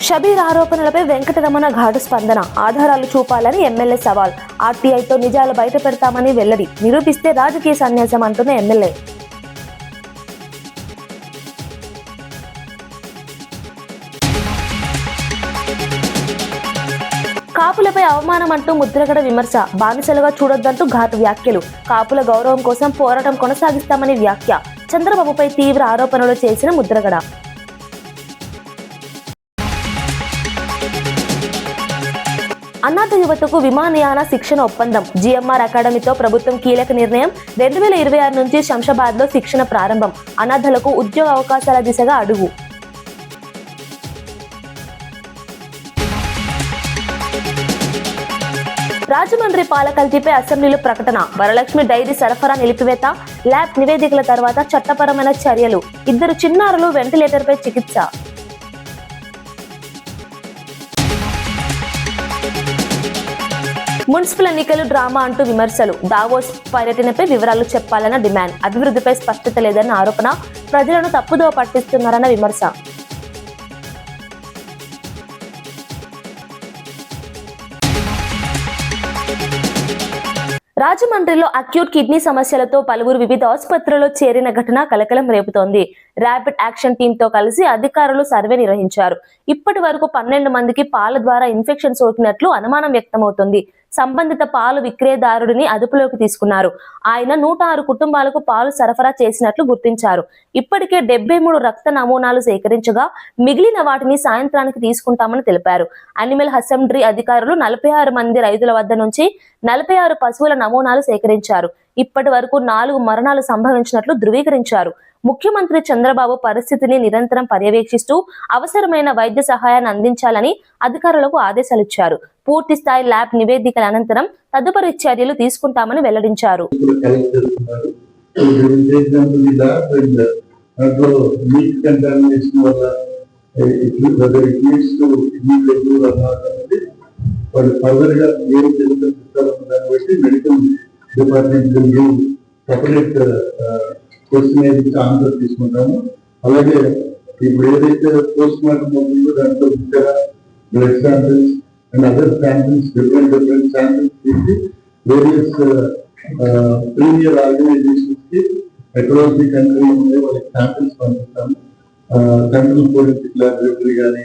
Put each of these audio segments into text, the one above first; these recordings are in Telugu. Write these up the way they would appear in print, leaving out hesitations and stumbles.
షబీర్ ఆరోపణలపై వెంకటరమణ ఘాటు స్పందన. ఆధారాలు చూపాలని ఎమ్మెల్యే సవాల్. ఆర్టీఐతో నిజాలు బయట పెడతామని వెల్లడి. నిరూపిస్తే రాజకీయ సన్యాసం అంటున్న ఎమ్మెల్యే. కాపులపై అవమానం అంటూ ముద్రగడ విమర్శ. బానిసలుగా చూడొద్దంటూ ఘాటు వ్యాఖ్యలు. కాపుల గౌరవం కోసం పోరాటం కొనసాగిస్తామని వ్యాఖ్య. చంద్రబాబుపై తీవ్ర ఆరోపణలు చేసిన ముద్రగడ. అనాథ యువతకు విమానయాన శిక్షణ ఒప్పందం. జిఎంఆర్ అకాడమీతో ప్రభుత్వం కీలక నిర్ణయం. 2026 నుంచి శంషాబాద్ లో శిక్షణ ప్రారంభం. అనాథలకు ఉద్యోగ అవకాశాల దిశగా అడుగు. రాజమండ్రి పాల కల్తీపై అసెంబ్లీలో ప్రకటన. వరలక్ష్మి డైరీ సరఫరా నిలిపివేత. ల్యాబ్ నివేదికల తర్వాత చట్టపరమైన చర్యలు. 2 చిన్నారులు వెంటిలేటర్పై చికిత్స. మున్సిపల్ ఎన్నికలు డ్రామా అంటూ విమర్శలు. దావోస్ పర్యటనపై వివరాలు చెప్పాలన్న డిమాండ్. అభివృద్ధిపై స్పష్టత లేదన్న ఆరోపణ. ప్రజలను తప్పుదోవ పట్టిస్తున్నారన్న విమర్శ. రాజమండ్రిలో అక్యూట్ కిడ్నీ సమస్యలతో పలువురు వివిధ ఆసుపత్రుల్లో చేరిన ఘటన కలకలం రేపుతోంది. ర్యాపిడ్ యాక్షన్ టీమ్ తో కలిసి అధికారులు సర్వే నిర్వహించారు. ఇప్పటి వరకు 12 మందికి పాల ద్వారా ఇన్ఫెక్షన్ సోకినట్లు అనుమానం వ్యక్తమవుతుంది. సంబంధిత పాలు విక్రయదారుడిని అదుపులోకి తీసుకున్నారు. ఆయన 106 కుటుంబాలకు పాలు సరఫరా చేసినట్లు గుర్తించారు. ఇప్పటికే 73 రక్త నమూనాలు సేకరించగా మిగిలిన వాటిని సాయంత్రానికి తీసుకుంటామని తెలిపారు. అనిమల్ హస్బెండరీ అధికారులు 46 మంది రైతుల వద్ద నుంచి 46 పశువుల నమూనాలు సేకరించారు. ఇప్పటి వరకు 4 మరణాలు సంభవించినట్లు ధృవీకరించారు. ముఖ్యమంత్రి చంద్రబాబు పరిస్థితిని నిరంతరం పర్యవేక్షిస్తూ అవసరమైన వైద్య సహాయాన్ని అందించాలని అధికారులకు ఆదేశాలిచ్చారు. పూర్తి స్థాయి ల్యాబ్ నివేదికల అనంతరం తదుపరి చర్యలు తీసుకుంటామని వెల్లడించారు. ఆన్సర్ తీసుకుంటాము. అలాగే ఇప్పుడు ఏదైతే పోస్ట్ మార్టం అవుతుందో దాంట్లో blood samples and other samples different samples తీసి వేరియస్ ప్రీమియర్ ఆర్గనైజేషన్స్ కి అక్రాస్ ది కంట్రీ ఉండే వాళ్ళకి శాంపిల్స్ పంపిస్తాము. సెంట్రల్ ఫోరెన్సిక్ ల్యాబొరేటరీ కానీ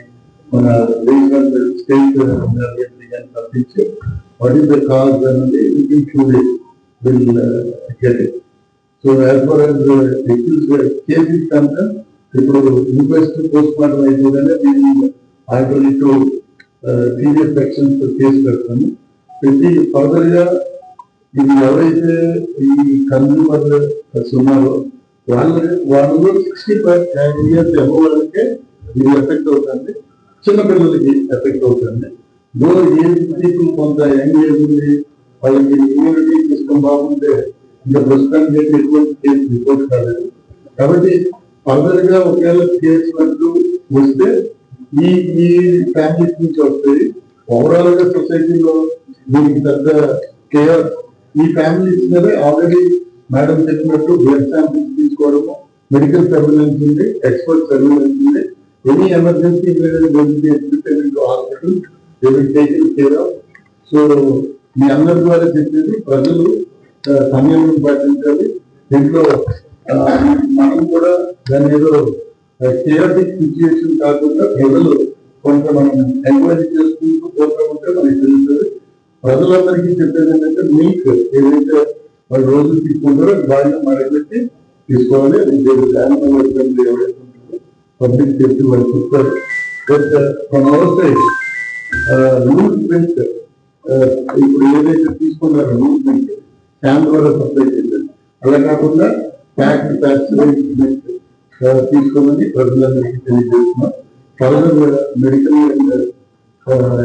మన రీజనల్ స్టేట్ ల్యాబొరేటరీ కానీ పంపించి వాట్ ఈస్ ద కాజ్ అనేది so as far as case కనుక ఇప్పుడు ఇన్క్వెస్ట్ పోస్ట్ మార్టం అయిపోయిందంటే దీన్ని ఆల్టర్నేటివ్ సీరియస్ సెక్షన్స్ కేసు పెడతాము. పెట్టి ఫర్దర్ గా ఇది ఎవరైతే ఈ కన్జ్యూమర్ ఉన్నారో వాళ్ళలో 65 years అబవ్ వాళ్ళకే ఇది ఎఫెక్ట్ అవుతుంది. చిన్నపిల్లలకి ఎఫెక్ట్ అవుతుంది. ఏజ్ పీపుల్ కొంత యంగ్ ఏజ్ ఉంది, వాళ్ళకి ఇమ్యూనిటీ సిస్టమ్ బాగుంటే ఇంకా ప్రస్తుతానికి ఎటువంటి కేసు రిపోర్ట్ కాలేదు. కాబట్టి ఫర్దర్ గా ఒకవేళ కేసు అంటూ వస్తే ఈ ఫ్యామిలీస్ నుంచి వస్తాయి. ఓవరాల్ గా సొసైటీలో దీనికి పెద్ద కేర్ ఈ ఫ్యామిలీస్ మీద ఆల్రెడీ మేడం చెప్పినట్టు బ్లడ్ శాంపిల్స్ తీసుకోవడము, మెడికల్ సర్వేలెన్స్ ఉంది, ఎక్స్పర్ట్ సర్వేలెన్స్ ఉంది. Any emergency hospital taking care of. So మీ అందరి ద్వారా చెప్పేది ప్రజలు సమయం పాటించాలి. దీంట్లో మనం కూడా దాని ఏదో కేయాటిక్ సిచ్యుయేషన్ కాకుండా ప్రజలు కొంత మనం ఎంక్వైరీ చేసుకుంటూ పోతా ఉంటే మనకి తెలుస్తుంది. ప్రజలందరికీ చెప్పేది ఏంటంటే మిల్క్ ఏదైతే వాళ్ళు రోజు తీసుకుంటారో బాగా మరగబెట్టి తీసుకోవాలి. ఎవరైతే పబ్లిక్ సేఫ్టీ వాళ్ళు చెప్తారు. బట్ మన అవసరం రూల్స్ మిల్క్ ఇప్పుడు ఏదైతే తీసుకున్నారో రూల్స్ మిల్క్ క్యాన్ ద్వారా సప్లై చేయాలి. అలా కాకుండా తీసుకోమని ప్రజలందరికీ తెలియజేస్తున్నాం. Further medical and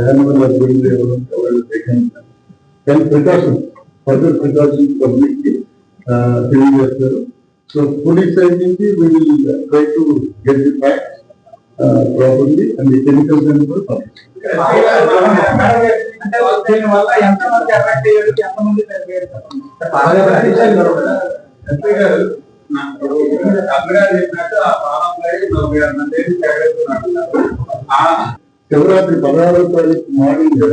animal husbandry ఎవరంటే వాళ్ళు health precautions further precautions public కి తెలియజేస్తారు. సో పోలీస్ సైడ్ నుంచి we will try to get the facts properly and the chemical sample published. Shivaratri 16వ తారీఖు మార్నింగ్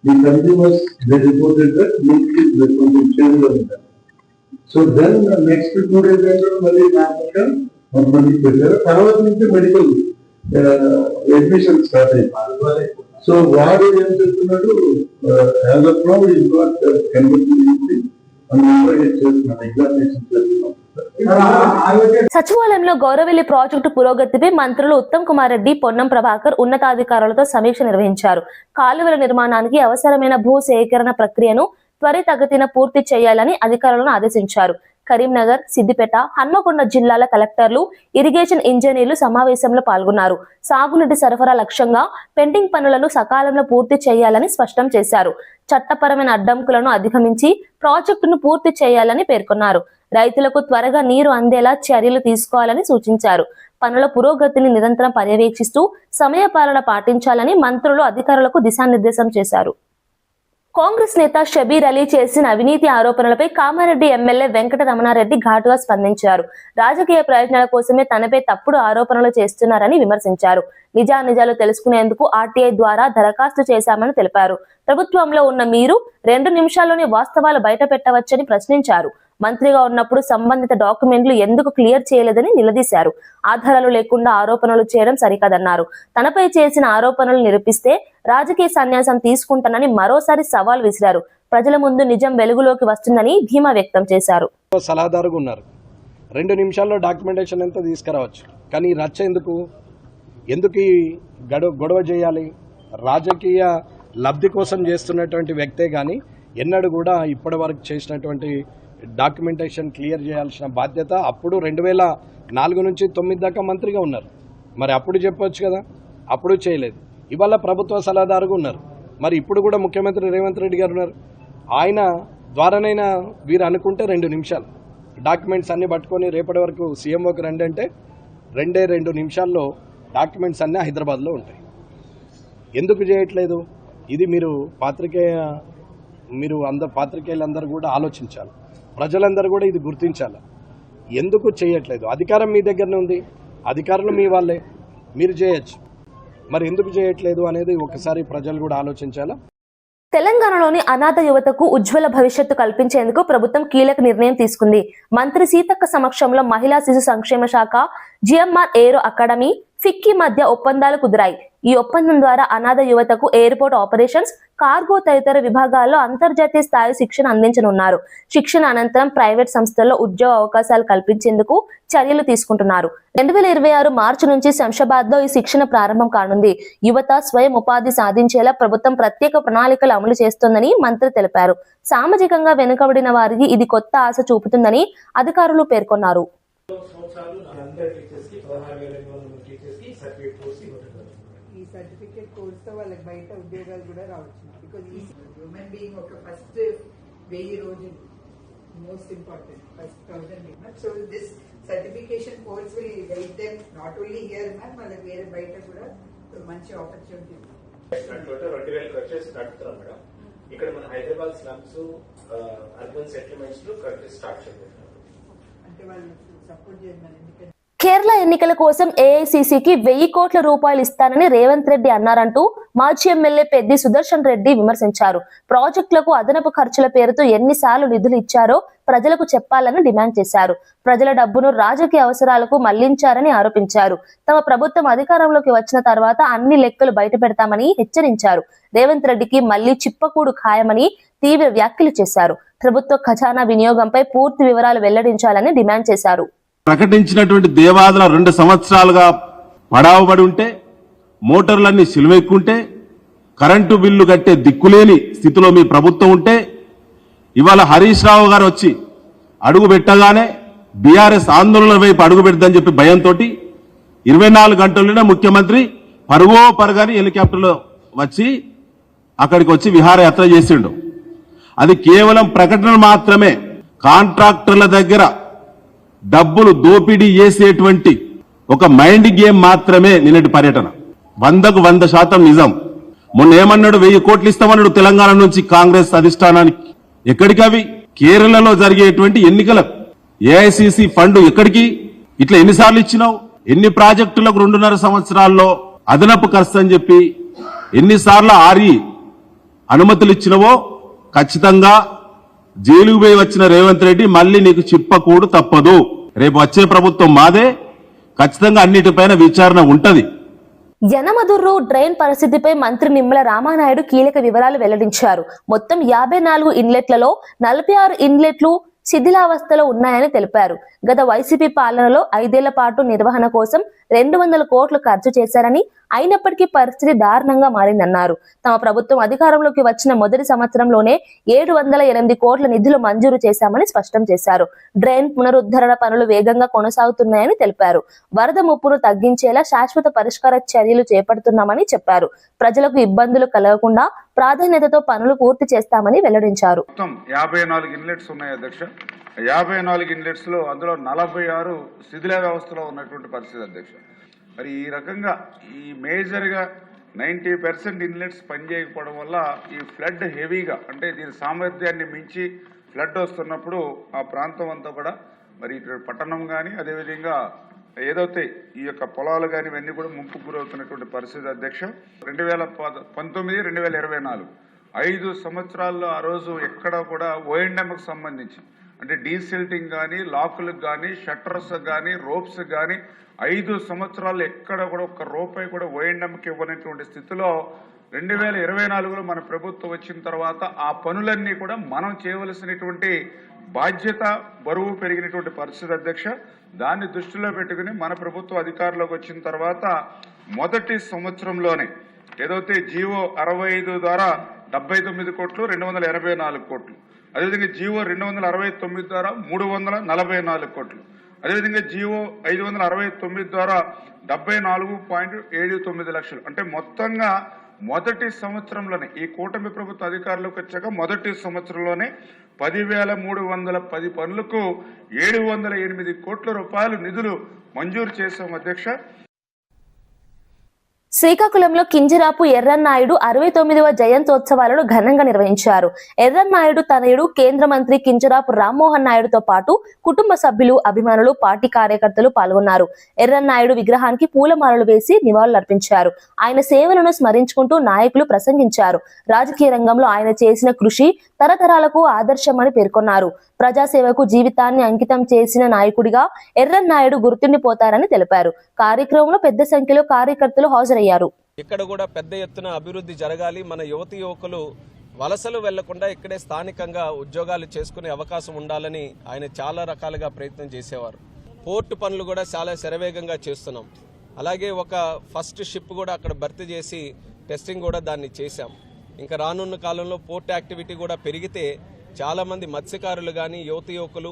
ఈ కన్స్యూమర్స్ రిపోర్టెడ్ దట్ మిల్క్ కొంచెం చేదుగా ఉంటారు. సో దెన్ నెక్స్ట్ 2 days మళ్ళీ నార్మల్గా కొంతమందికి పెట్టారు. తర్వాత నుంచి మెడికల్ అడ్మిషన్ స్టార్ట్ అయింది. సో వాడు ఏం చెప్తున్నాడు, as of now is not converting చేస్తున్నాడు, ఎగ్జామినేషన్ చేస్తున్నాం. సచివాలయంలో గౌరవెల్లి ప్రాజెక్టు పురోగతిపై మంత్రులు ఉత్తమ్ కుమార్ రెడ్డి, పొన్నం ప్రభాకర్ ఉన్నతాధికారులతో సమీక్ష నిర్వహించారు. కాలువల నిర్మాణానికి అవసరమైన భూ సేకరణ ప్రక్రియను త్వరితగతిన పూర్తి చేయాలని అధికారులను ఆదేశించారు. కరీంనగర్, సిద్దిపేట, హన్మకొండ జిల్లాల కలెక్టర్లు, ఇరిగేషన్ ఇంజనీర్లు సమావేశంలో పాల్గొన్నారు. సాగునీటి సరఫరా లక్ష్యంగా పెండింగ్ పనులను సకాలంలో పూర్తి చేయాలని స్పష్టం చేశారు. చట్టపరమైన అడ్డంకులను అధిగమించి ప్రాజెక్టును పూర్తి చేయాలని పేర్కొన్నారు. రైతులకు త్వరగా నీరు అందేలా చర్యలు తీసుకోవాలని సూచించారు. పనుల పురోగతిని నిరంతరం పర్యవేక్షిస్తూ సమయపాలన పాటించాలని మంత్రులు అధికారులకు దిశానిర్దేశం చేశారు. కాంగ్రెస్ నేత షబీర్ అలీ చేసిన అవినీతి ఆరోపణలపై కామారెడ్డి ఎమ్మెల్యే వెంకట రమణారెడ్డి ఘాటుగా స్పందించారు. రాజకీయ ప్రయోజనాల కోసమే తనపై తప్పుడు ఆరోపణలు చేస్తున్నారని విమర్శించారు. నిజానిజాలు తెలుసుకునేందుకు ఆర్టీఐ ద్వారా దరఖాస్తు చేశామని తెలిపారు. ప్రభుత్వంలో ఉన్న మీరు 2 నిమిషాల్లోనే వాస్తవాలు బయట పెట్టవచ్చని ప్రశ్నించారు. మంత్రిగా ఉన్నప్పుడు సంబంధిత డాక్యుమెంట్లు ఎందుకు క్లియర్ చేయలేదని నిలదీశారు. ఆధారాలు లేకుండా ఆరోపణలు చేయడం సరికాదన్నారు. తనపై చేసిన ఆరోపణలు నిరూపిస్తే రాజకీయ సన్యాసం తీసుకుంటానని మరోసారి సవాల్ విసిరారు. ప్రజల ముందు నిజం వెలుగులోకి వస్తుందని ధీమా వ్యక్తం చేశారు. సలహాదారుగా ఉన్నారు, 2 నిమిషాల్లో డాక్యుమెంటేషన్ ఎంత తీసుకురావచ్చు. కానీ రచ్చ ఎందుకు గొడవ చేయాలి? రాజకీయ లబ్ధి కోసం చేస్తున్నటువంటి వ్యక్తే కానీ ఎన్నడూ కూడా ఇప్పటి వరకు చేసినటువంటి డాక్యుమెంటేషన్ క్లియర్ చేయాల్సిన బాధ్యత అప్పుడు 2004 నుంచి 9 దాకా మంత్రిగా ఉన్నారు. మరి అప్పుడు చెప్పొచ్చు కదా, అప్పుడు చేయలేదు. ఇవాళ ప్రభుత్వ సలహాదారుగా ఉన్నారు. మరి ఇప్పుడు కూడా ముఖ్యమంత్రి రేవంత్ రెడ్డి గారు ఉన్నారు. ఆయన ద్వారానైనా వీరు అనుకుంటే 2 నిమిషాలు డాక్యుమెంట్స్ అన్ని పట్టుకొని రేపటి వరకు సీఎంఓకి రండి అంటే 2 నిమిషాల్లో డాక్యుమెంట్స్ అన్నీ హైదరాబాద్లో ఉంటాయి. ఎందుకు చేయట్లేదు? ఇది మీరు పాత్రికేయులందరూ కూడా ఆలోచించాలి. ప్రజలందరూ కూడా ఇది గుర్తించాలి. ఎందుకు చేయట్లేదు? అధికారం మీ దగ్గరనే ఉంది, అధికారులు మీ వాళ్ళే, మీరు చేయొచ్చు. మరి ఎందుకు చేయట్లేదు అనేది ఒకసారి ప్రజలు కూడా ఆలోచించాలా. తెలంగాణలోని అనాథ యువతకు ఉజ్వల భవిష్యత్తు కల్పించేందుకు ప్రభుత్వం కీలక నిర్ణయం తీసుకుంది. మంత్రి సీతక్క సమక్షంలో మహిళా శిశు సంక్షేమ శాఖ, జిఎంఆర్ ఏరో అకాడమీ, ఫిక్కీ మధ్య ఒప్పందాలు కుదిరాయి. ఈ ఒప్పందం ద్వారా అనాథ యువతకు ఎయిర్పోర్ట్ ఆపరేషన్స్, కార్గో తదితర విభాగాల్లో అంతర్జాతీయ స్థాయి శిక్షణ అందించనున్నారు. శిక్షణ అనంతరం ప్రైవేట్ సంస్థల్లో ఉద్యోగ అవకాశాలు కల్పించేందుకు చర్యలు తీసుకుంటున్నారు. 2026 మార్చి నుంచి శంషాబాద్ లో ఈ శిక్షణ ప్రారంభం కానుంది. యువత స్వయం ఉపాధి సాధించేలా ప్రభుత్వం ప్రత్యేక ప్రణాళికలు అమలు చేస్తోందని మంత్రి తెలిపారు. సామాజికంగా వెనుకబడిన వారికి ఇది కొత్త ఆశ చూపుతుందని అధికారులు పేర్కొన్నారు. ఈ సర్టిఫికేట్ కోర్స్ తో వాళ్ళకి బయట ఉద్యోగాలు కూడా రావచ్చు. బికాజ్ ఈ హ్యూమన్ బీయింగ్ ఒక ఫస్ట్ 1000 రోజులు most important, first 1000. So this certification course will guide them not only here ma'am, వాళ్ళకి వేరే బయట కూడా మంచి ఆపర్చునిటీ. 20,000 ఖర్చు చేసి నడుపుతున్నాం మేడం. ఇక్కడ మన హైదరాబాద్ స్లమ్స్, అర్బన్ సెటిల్మెంట్స్ లో ఖర్చు స్టార్ట్ చేయాలి అంటే వాళ్ళు సపోర్ట్ చేయాలి. ఎందుకంటే కేరళ ఎన్నికల కోసం ఏఐసీసీకి 1000 కోట్ల రూపాయలు ఇస్తానని రేవంత్ రెడ్డి అన్నారంటూ మాజీ ఎమ్మెల్యే పెద్ది సుదర్శన్ రెడ్డి విమర్శించారు. ప్రాజెక్టులకు అదనపు ఖర్చుల పేరుతో ఎన్నిసార్లు నిధులు ఇచ్చారో ప్రజలకు చెప్పాలని డిమాండ్ చేశారు. ప్రజల డబ్బును రాజకీయ అవసరాలకు మళ్లించారని ఆరోపించారు. తమ ప్రభుత్వం అధికారంలోకి వచ్చిన తర్వాత అన్ని లెక్కలు బయట పెడతామని హెచ్చరించారు. రేవంత్ రెడ్డికి మళ్లీ చిప్పకూడు ఖాయమని తీవ్ర వ్యాఖ్యలు చేశారు. ప్రభుత్వ ఖజానా వినియోగంపై పూర్తి వివరాలు వెల్లడించాలని డిమాండ్ చేశారు. ప్రకటించినటువంటి దేవాదుల 2 సంవత్సరాలుగా పడావబడి ఉంటే, మోటార్లన్నీ సిలువెక్కుంటే, కరెంటు బిల్లు కట్టే దిక్కులేని స్థితిలో మీ ప్రభుత్వం ఉంటే, ఇవాళ హరీష్ రావు గారు వచ్చి అడుగు పెట్టగానే బీఆర్ఎస్ ఆందోళన వైపు అడుగు పెడదని చెప్పి భయంతో 24 గంటల్లోనే ముఖ్యమంత్రి పరుగో పరుగని హెలికాప్టర్లో వచ్చి అక్కడికి వచ్చి విహారయాత్ర చేసిండు. అది కేవలం ప్రకటనలు మాత్రమే. కాంట్రాక్టర్ల దగ్గర డబ్బులు దోపిడీ చేసేటువంటి ఒక మైండ్ గేమ్ మాత్రమే నిన్నటి పర్యటన. 100కు 100% నిజం. మొన్న ఏమన్నాడు, 1000 కోట్లు ఇస్తామన్నాడు తెలంగాణ నుంచి కాంగ్రెస్ అధిష్టానానికి. ఎక్కడికి అవి? కేరళలో జరిగేటువంటి ఎన్నికల ఏఐసిసి ఫండ్ ఎక్కడికి? ఇట్లా ఎన్నిసార్లు ఇచ్చినావు? ఎన్ని ప్రాజెక్టులకు 2.5 సంవత్సరాల్లో అదనపు ఖర్చు అని చెప్పి ఎన్నిసార్లు ఆరి అనుమతులు ఇచ్చినవో ఖచ్చితంగా జైలుకు పోయి వచ్చిన రేవంత్ రెడ్డి మళ్ళీ నీకు చిప్పకూడు తప్పదు. రేపు వచ్చే ప్రభుత్వం మాదే, ఖచ్చితంగా అన్నిటిపైన విచారణ ఉంటది. యనమదుర్రు డ్రైన్ పరిస్థితిపై మంత్రి నిమ్మల రామానాయుడు కీలక వివరాలు వెల్లడించారు. మొత్తం 54 ఇన్లెట్లలో 46 ఇన్లెట్లు శిథిలావస్థలో ఉన్నాయని తెలిపారు. గత వైసీపీ పాలనలో 5 ఏళ్ల పాటు నిర్వహణ కోసం 200 కోట్లు ఖర్చు చేశారని, అయినప్పటికీ పరిస్థితి దారుణంగా మారిందన్నారు. తమ ప్రభుత్వం అధికారంలోకి వచ్చిన మొదటి సంవత్సరంలోనే 708 కోట్ల నిధులు మంజూరు చేశామని స్పష్టం చేశారు. డ్రైన్ పునరుద్ధరణ పనులు వేగంగా కొనసాగుతున్నాయని తెలిపారు. వరద ముప్పును తగ్గించేలా శాశ్వత పరిష్కార చర్యలు చేపడుతున్నామని చెప్పారు. ప్రజలకు ఇబ్బందులు కలగకుండా ప్రాధాన్యతతో పనులు పూర్తి చేస్తామని వెల్లడించారు. 54 ఇన్లెట్స్ ఉన్నాయి అధ్యక్ష. 54 ఇన్లెట్స్ లో అందులో 46 శిథిల వ్యవస్థలో ఉన్నటువంటి పరిస్థితి అధ్యక్ష. మరి ఈ రకంగా ఈ మేజర్ గా 90% ఇన్లెట్స్ పనిచేయకపోవడం వల్ల ఈ ఫ్లడ్ హెవీగా, అంటే దీని సామర్థ్యాన్ని మించి ఫ్లడ్ వస్తున్నప్పుడు ఆ ప్రాంతం అంతా కూడా మరి ఇటు పట్టణం కానీ అదేవిధంగా ఏదైతే ఈ యొక్క పొలాలు కానీ ఇవన్నీ కూడా ముంపుకు గురవుతున్నటువంటి పరిస్థితి అధ్యక్ష. 2019, 2024 5 సంవత్సరాల్లో ఆ రోజు ఎక్కడ కూడా ఓఎండ్ఎంకి సంబంధించి అంటే డీసిల్టింగ్ కానీ, లాకులకు కానీ, షట్టర్స్ కానీ, రోప్స్ కానీ 5 సంవత్సరాలు ఎక్కడ కూడా ఒక్క రూపాయి కూడా ఓఎండ్ఎంకి ఇవ్వనటువంటి స్థితిలో 2024లో మన ప్రభుత్వం వచ్చిన తర్వాత ఆ పనులన్నీ కూడా మనం చేయవలసినటువంటి బాధ్యత, బరువు పెరిగినటువంటి పరిస్థితి అధ్యక్ష. దాన్ని దృష్టిలో పెట్టుకుని మన ప్రభుత్వం అధికారంలోకి వచ్చిన తర్వాత మొదటి సంవత్సరంలోనే ఏదైతే జీవో 65 ద్వారా 79 కోట్లు 284 కోట్లు, అదేవిధంగా జీవో 269 ద్వారా 344 కోట్లు, అదేవిధంగా జీవో 569 ద్వారా 74.79 లక్షలు, అంటే మొత్తంగా మొదటి సంవత్సరంలోనే ఈ కూటమి ప్రభుత్వ అధికారంలోకి వచ్చాక మొదటి సంవత్సరంలోనే 10,310 పనులకు 708 కోట్ల రూపాయలు నిధులు మంజూరు చేశాం అధ్యక్ష. శ్రీకాకుళంలో కింజరాపు ఎర్రన్నాయుడు 69వ జయంతోత్సవాలను ఘనంగా నిర్వహించారు. ఎర్రన్నాయుడు తనయుడు కేంద్ర మంత్రి కింజరాపు రామ్మోహన్ నాయుడుతో పాటు కుటుంబ సభ్యులు, అభిమానులు, పార్టీ కార్యకర్తలు పాల్గొన్నారు. ఎర్రన్నాయుడు విగ్రహానికి పూలమాలలు వేసి నివాళులర్పించారు. ఆయన సేవలను స్మరించుకుంటూ నాయకులు ప్రసంగించారు. రాజకీయ రంగంలో ఆయన చేసిన కృషి తరతరాలకు ఆదర్శమని పేర్కొన్నారు. ప్రజాసేవకు జీవితాన్ని అంకితం చేసిన నాయకుడిగా ఎర్రన్నాయుడు గుర్తుండిపోతారని తెలిపారు. కార్యక్రమంలో పెద్ద సంఖ్యలో కార్యకర్తలు హాజరయ్యారు. ఇక్కడ కూడా పెద్ద ఎత్తున అభివృద్ధి జరగాలి, మన యువకులు వలసలు వెళ్లకుండా ఇక్కడే స్థానికంగా ఉద్యోగాలు చేసుకునే అవకాశం ఉండాలని ఆయన చాలా రకాలుగా ప్రయత్నం చేసేవారు. పోర్టు పనులు కూడా చాలా శరవేగంగా చేస్తున్నాం. అలాగే ఒక ఫస్ట్ షిప్ కూడా అక్కడ భర్తీ చేసి టెస్టింగ్ కూడా దాన్ని చేశాం. ఇంకా రానున్న కాలంలో పోర్ట్ యాక్టివిటీ కూడా పెరిగితే చాలామంది మత్స్యకారులు కానీ, యువకులు,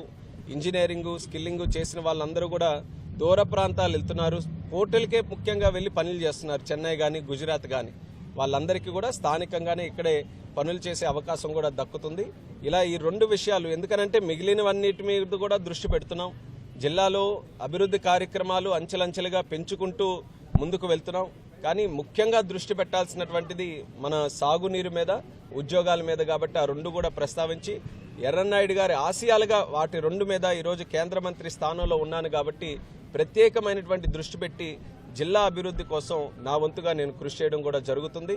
ఇంజనీరింగు, స్కిల్లింగు చేసిన వాళ్ళందరూ కూడా దూర ప్రాంతాలు వెళ్తున్నారు. పోర్టులకే ముఖ్యంగా వెళ్ళి పనులు చేస్తున్నారు. చెన్నై కానీ, గుజరాత్ కానీ, వాళ్ళందరికీ కూడా స్థానికంగానే ఇక్కడే పనులు చేసే అవకాశం కూడా దక్కుతుంది. ఇలా ఈ 2 విషయాలు, ఎందుకనంటే మిగిలినవన్నిటి మీద కూడా దృష్టి పెడుతున్నాం. జిల్లాలో అభివృద్ధి కార్యక్రమాలు అంచెలంచెలుగా పెంచుకుంటూ ముందుకు వెళ్తున్నాం. కానీ ముఖ్యంగా దృష్టి పెట్టాల్సినటువంటిది మన సాగునీరు మీద, ఉద్యోగాల మీద. కాబట్టి ఆ 2 కూడా ప్రస్తావించి ఎర్రన్నాయుడు గారి ఆశయాలుగా వాటి 2 మీద ఈరోజు కేంద్ర మంత్రి స్థానంలో ఉన్నాను కాబట్టి ప్రత్యేకమైనటువంటి దృష్టి పెట్టి జిల్లా అభివృద్ధి కోసం నా వంతుగా నేను కృషి చేయడం కూడా జరుగుతుంది.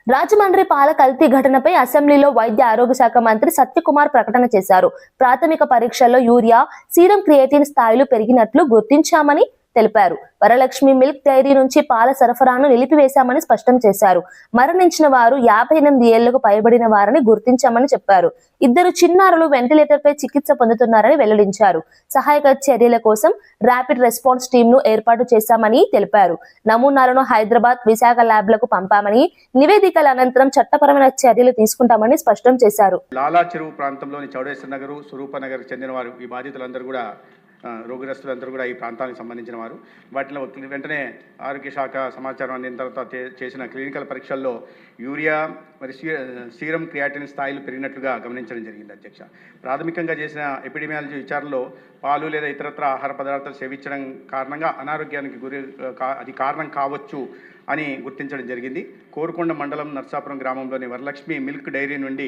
రాజమండ్రి పాల కల్తీ ఘటనపై అసెంబ్లీలో వైద్య ఆరోగ్య శాఖ మంత్రి సత్యకుమార్ ప్రకటన చేశారు. ప్రాథమిక పరీక్షల్లో యూరియా, సీరం క్రియేటిన్ స్థాయిలు పెరిగినట్లు గుర్తించామని తెలిపారు. వరలక్ష్మి మిల్క్ డైరీ నుంచి పాల సరఫరాను నిలిపివేశామని స్పష్టం చేశారు. మరణించిన వారు 58 ఏళ్లకు పైబడిన వారని గుర్తించామని చెప్పారు. 2 చిన్నారులు వెంటిలేటర్ పై చికిత్స పొందుతున్నారని వెల్లడించారు. సహాయక చర్యల కోసం ర్యాపిడ్ రెస్పాన్స్ టీమ్ ను ఏర్పాటు చేశామని తెలిపారు. నమూనాలను హైదరాబాద్, విశాఖ ల్యాబ్లకు పంపామని, నివేదికల అనంతరం చట్టపరమైన చర్యలు తీసుకుంటామని స్పష్టం చేశారు. లాలా చెరువు ప్రాంతంలోని చౌడేశ్వర నగర్, స్వరూప నగర్ చెందిన వారు ఈ బాధితులందరూ కూడా రోగిగ్రస్తులందరూ కూడా ఈ ప్రాంతానికి సంబంధించిన వారు. వాటిలో వెంటనే ఆరోగ్య శాఖ సమాచారం అందిన తర్వాత చేసిన క్లినికల్ పరీక్షల్లో యూరియా మరి సీరం క్రియాటిన్ స్థాయిలు పెరిగినట్లుగా గమనించడం జరిగింది అధ్యక్ష. ప్రాథమికంగా చేసిన ఎపిడమియాలజీ విచారణలో పాలు లేదా ఇతరత్ర ఆహార పదార్థాలు సేవించడం కారణంగా అనారోగ్యానికి అది కారణం కావచ్చు అని గుర్తించడం జరిగింది. కోరుకొండ మండలం నర్సాపురం గ్రామంలోని వరలక్ష్మి మిల్క్ డైరీ నుండి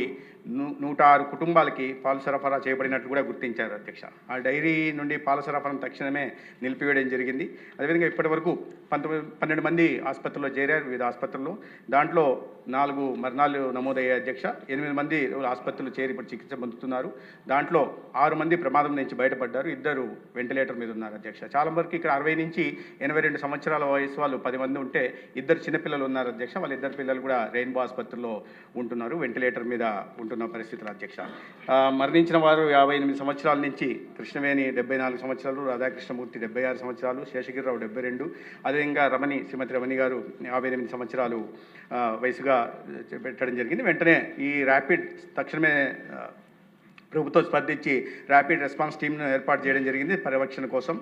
106 కుటుంబాలకి పాలు సరఫరా చేయబడినట్లు కూడా గుర్తించారు అధ్యక్ష. ఆ డైరీ నుండి పాల సరఫరాను తక్షణమే నిలిపివేయడం జరిగింది. అదేవిధంగా ఇప్పటి వరకు 12 మంది ఆసుపత్రిలో చేరారు, వివిధ ఆసుపత్రుల్లో. దాంట్లో 4 మరణాలు నమోదయ్యాయి అధ్యక్ష. 8 మంది ఆసుపత్రులు చేరి ఇప్పుడు చికిత్స పొందుతున్నారు. దాంట్లో 6 మంది ప్రమాదం నుంచి బయటపడ్డారు, 2 వెంటిలేటర్ మీద ఉన్నారు అధ్యక్ష. చాలా వరకు ఇక్కడ 60 నుంచి 82 సంవత్సరాల వయసు వాళ్ళు 10 మంది ఉంటే 2 చిన్నపిల్లలు ఉన్నారు అధ్యక్ష. వాళ్ళ 2 పిల్లలు కూడా రెయిన్బో ఆసుపత్రిలో ఉంటున్నారు, వెంటిలేటర్ మీద ఉంటున్న పరిస్థితులు అధ్యక్ష. మరణించిన వారు 58 సంవత్సరాల నుంచి కృష్ణవేణి 74 సంవత్సరాలు, రాధాకృష్ణమూర్తి 76 సంవత్సరాలు, శేషగిరిరావు 72, అదేవిధంగా శ్రీమతి రమణి గారు 58 సంవత్సరాలు వయసుగా పెట్టడం జరిగింది. వెంటనే ఈ ర్యాపిడ్ తక్షణమే ప్రభుత్వం స్పందించి ర్యాపిడ్ రెస్పాన్స్ టీమ్ను ఏర్పాటు చేయడం జరిగింది పర్యవేక్షణ కోసం.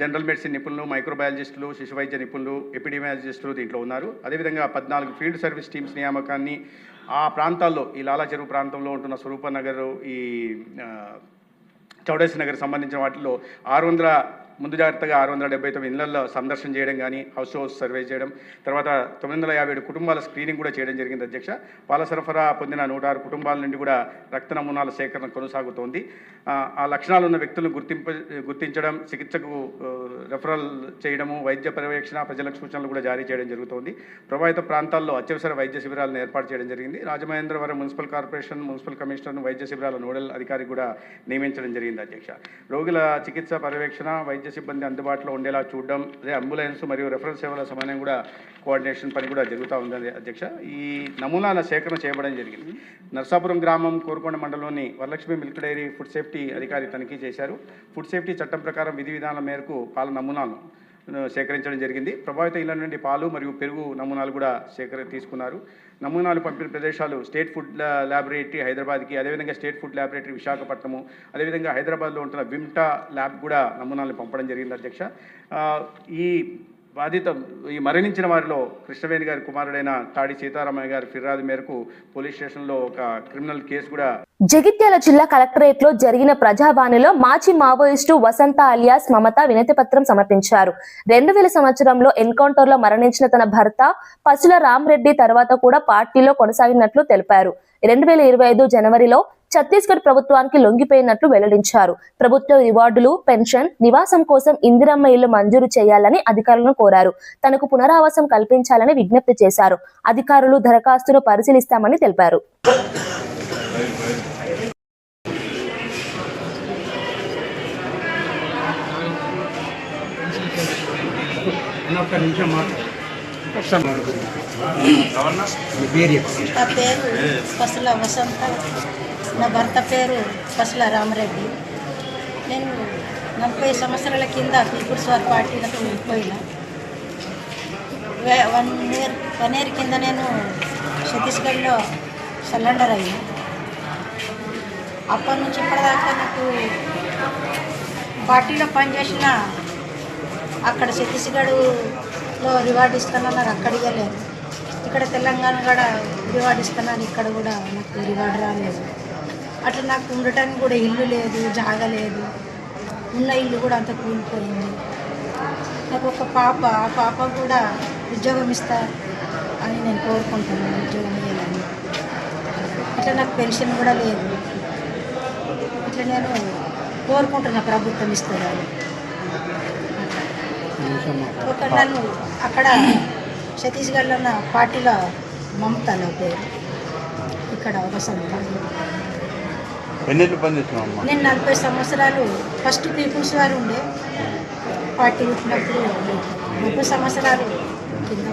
జనరల్ మెడిసిన్ నిపుణులు, మైక్రోబయాలజిస్టులు, శిశు వైద్య నిపుణులు, ఎపిడెమియాలజిస్టులు దీంట్లో ఉన్నారు. అదేవిధంగా 14 ఫీల్డ్ సర్వీస్ టీమ్స్ నియామకాన్ని ఆ ప్రాంతాల్లో, ఈ లాలా చెరువు ప్రాంతంలో ఉంటున్న స్వరూప నగర్, ఈ చౌడేశ్వరి నగర్ సంబంధించిన వాటిలో ముందు జాగ్రత్తగా 679 ఇళ్లలో సందర్శన చేయడం కానీ, హౌస్ సర్వే చేయడం, తర్వాత 957 కుటుంబాల స్క్రీనింగ్ కూడా చేయడం జరిగింది అధ్యక్ష. పాల సరఫరా పొందిన 106 కుటుంబాల నుండి కూడా రక్త నమూనాల సేకరణ కొనసాగుతోంది. ఆ లక్షణాలు ఉన్న వ్యక్తులను గుర్తించడం, చికిత్సకు రెఫరల్ చేయడము, వైద్య పర్యవేక్షణ, ప్రజలకు సూచనలు కూడా జారీ చేయడం జరుగుతోంది. ప్రభావిత ప్రాంతాల్లో అత్యవసర వైద్య శిబిరాలను ఏర్పాటు చేయడం జరిగింది. రాజమహేంద్రవరం మున్సిపల్ కార్పొరేషన్ మున్సిపల్ కమిషనర్ను వైద్య శిబిరాల నోడల్ అధికారి కూడా నియమించడం జరిగింది అధ్యక్ష. రోగుల చికిత్స పర్యవేక్షణ, వైద్య సిబ్బంది అందుబాటులో ఉండేలా చూడడం, అదే అంబులెన్స్ మరియు రెఫరల్ సేవల సమన్వయం కూడా కోఆర్డినేషన్ పని కూడా జరుగుతూ ఉంది అధ్యక్ష. ఈ నమూనాల సేకరణ చేయబడడం జరిగింది. నర్సాపురం గ్రామం కోరుకొండ మండలంలోని Varalakshmi milk dairy food safety అధికారి తనిఖీ చేశారు. ఫుడ్ సేఫ్టీ చట్టం ప్రకారం విధి విధానాల మేరకు పాల నమూనాలను సేకరించడం జరిగింది. ప్రభావిత ఇళ్ల నుండి పాలు మరియు పెరుగు నమూనాలు కూడా తీసుకున్నారు. నమూనాలు పంపిన ప్రదేశాలు స్టేట్ ఫుడ్ ల్యాబొరేటరీ హైదరాబాద్కి, అదేవిధంగా స్టేట్ ఫుడ్ ల్యాబొరేటరీ విశాఖపట్నము, అదేవిధంగా హైదరాబాద్లో ఉంటున్న విమ్టా ల్యాబ్ కూడా నమూనాలను పంపడం జరిగింది అధ్యక్ష. ఈ మరణించిన వారిలో కృష్ణవేణి గారి కుమారుడైన తాడి సీతారామయ్య గారి ఫిర్యాదు మేరకు పోలీస్ స్టేషన్లో ఒక క్రిమినల్ కేసు కూడా. జగిత్యాల జిల్లా కలెక్టరేట్ లో జరిగిన ప్రజావాణిలో మాజీ మావోయిస్టు వసంత అలియాస్ మమత వినతి పత్రం సమర్పించారు. 2000 సంవత్సరంలో ఎన్కౌంటర్ లో మరణించిన తన భర్త పసుల రామరెడ్డి తర్వాత కూడా పార్టీలో కొనసాగినట్లు తెలిపారు. 2025 జనవరిలో ఛత్తీస్గఢ్ ప్రభుత్వానికి లొంగిపోయినట్లు వెల్లడించారు. ప్రభుత్వ రివార్డులు, పెన్షన్, నివాసం కోసం ఇందిరమ్మ ఇల్లు మంజూరు చేయాలని అధికారులను కోరారు. తనకు పునరావాసం కల్పించాలని విజ్ఞప్తి చేశారు. అధికారులు దరఖాస్తును పరిశీలిస్తామని తెలిపారు. నా పేరు పసుల వసంత, నా భర్త పేరు పసుల రామరెడ్డి. నేను 40 సంవత్సరాల కింద పీపుల్స్ వార్ పార్టీలకు పోయిన 1 ఇయర్ కింద నేను ఛత్తీస్గఢ్లో సరెండర్ అయ్యి అప్పటి నుంచి ఇప్పటిదాకా నాకు పార్టీలో పనిచేసిన అక్కడ ఛత్తీస్గఢ్లో రివార్డు ఇస్తానన్నారు, అక్కడ ఇవ్వలేదు. ఇక్కడ తెలంగాణ కూడా రివార్డు ఇస్తానని ఇక్కడ కూడా నాకు రివార్డు రాలేదు. అట్లా నాకు ఉండటానికి కూడా ఇల్లు లేదు, జాగా లేదు. ఉన్న ఇల్లు కూడా అంత కూలిపోయింది. నాకు ఒక పాప, ఆ పాప కూడా ఉద్యోగం ఇస్తా అని నేను కోరుకుంటున్నాను, ఉద్యోగం ఇవ్వాలని. అట్లా నాకు పెన్షన్ కూడా లేదు. ఇట్లా నేను కోరుకుంటున్నా ప్రభుత్వం ఇస్తుందని. ఒక నన్ను అక్కడ ఛత్తీస్గఢ్లో ఉన్న పార్టీలో మమత నా పేరు, ఇక్కడ వసంత. నేను 40 సంవత్సరాలు ఫస్ట్ పీపుల్స్ వారు ఉండే పార్టీ వచ్చినప్పుడు 30 సంవత్సరాలు కింద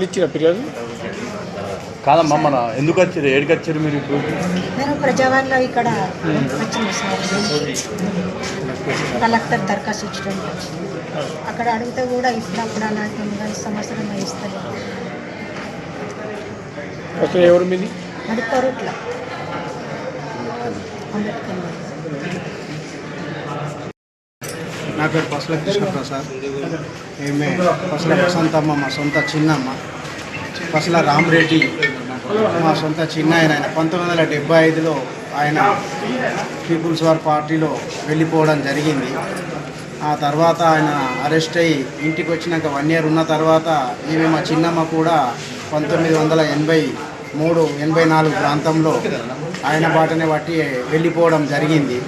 ఇచ్చిన పిల్లలు కాదమ్మా. మన ఎందుకు వచ్చారు, ఏడికి వచ్చారు మీరు ఇప్పుడు? నేను ప్రజావాణిలో ఇక్కడ వచ్చిన సార్, కలెక్టర్ దరఖాస్తు ఇచ్చడానికి వచ్చింది. అక్కడ అడిగితే కూడా ఇప్పుడప్పుడు అలాంటి 5 సంవత్సరం ఇస్తారు. ఎవరు మీది? అది కొరట్ల అంబేద్కర్. నా పేరు పసుల కృష్ణప్రసాద్. ఏమే పసుల వసంతమ్మ మా సొంత చిన్నమ్మ. పసుల రామరెడ్డి మా సొంత చిన్న ఆయన. 1975లో ఆయన పీపుల్స్ వార్ పార్టీలో వెళ్ళిపోవడం జరిగింది. ఆ తర్వాత ఆయన అరెస్ట్ అయ్యి ఇంటికి వచ్చినాక 1 year ఉన్న తర్వాత ఈమె మా చిన్నమ్మ కూడా 1983-84 ప్రాంతంలో ఆయన బాటనే బట్టి వెళ్ళిపోవడం జరిగింది.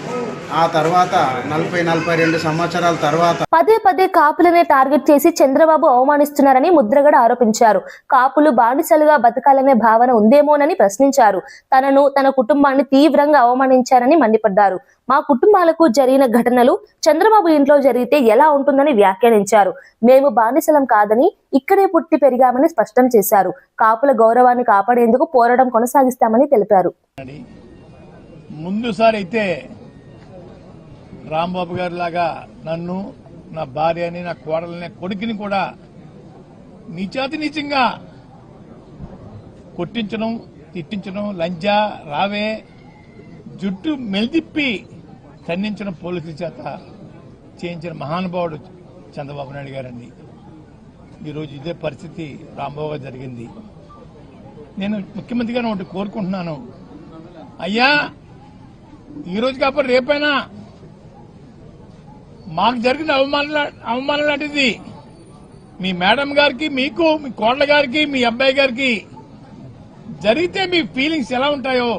ఆ తర్వాత 40-42 సంవత్సరాల తర్వాత పదే పదే కాపులనే టార్గెట్ చేసి చంద్రబాబు అవమానిస్తున్నారని ముద్రగడ ఆరోపించారు. కాపులు బానిసలుగా బతకాలనే భావన ఉందేమోనని ప్రశ్నించారు. తనను, తన కుటుంబాన్ని తీవ్రంగా అవమానించారని మండిపడ్డారు. మా కుటుంబాలకు జరిగిన ఘటనలు చంద్రబాబు ఇంట్లో జరిగితే ఎలా ఉంటుందని వ్యాఖ్యానించారు. మేము బానిసలం కాదని, ఇక్కడే పుట్టి పెరిగామని స్పష్టం చేశారు. కాపుల గౌరవాన్ని కాపాడేందుకు పోరాటం కొనసాగిస్తామని తెలిపారు. ముందుసారి అయితే రాంబాబు గారి లాగా నన్ను, నా భార్యని, నా కోడలని, కొడుకుని కూడా నీచాతినీచంగా కొట్టించడం, తిట్టించడం, లంజా రావే, జుట్టు మెలిదిప్పి ఖండించడం పోలీసుల చేత చేయించిన మహానుభావుడు చంద్రబాబు నాయుడు గారండి. ఈరోజు ఇదే పరిస్థితి రాంబాబు గారు జరిగింది. నేను ముఖ్యమంత్రి గారిని ఒకటి కోరుకుంటున్నాను, అయ్యా ఈరోజు కాకపోతే రేపైనా మాకు జరిగిన అవమానం లాంటిది మీ మేడం గారికి, మీకు, మీ కోడల గారికి, మీ అబ్బాయి గారికి జరిగితే మీ ఫీలింగ్స్ ఎలా ఉంటాయో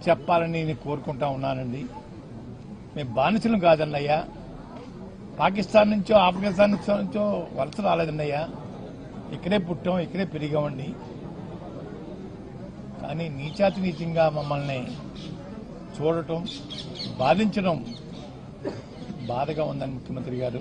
చెప్పాలని నేను కోరుకుంటా ఉన్నానండి. మేము బానిసలు కాదన్నయ్యా, పాకిస్తాన్ నుంచో ఆఫ్ఘనిస్తాన్ నుంచో వలస రాలేదన్నయ్యా, ఇక్కడే పుట్టాం, ఇక్కడే పెరిగామండి. కానీ నీచాతినీచంగా మమ్మల్ని చూడటం, బాధించడం బాధగా ఉందని ముఖ్యమంత్రి గారు.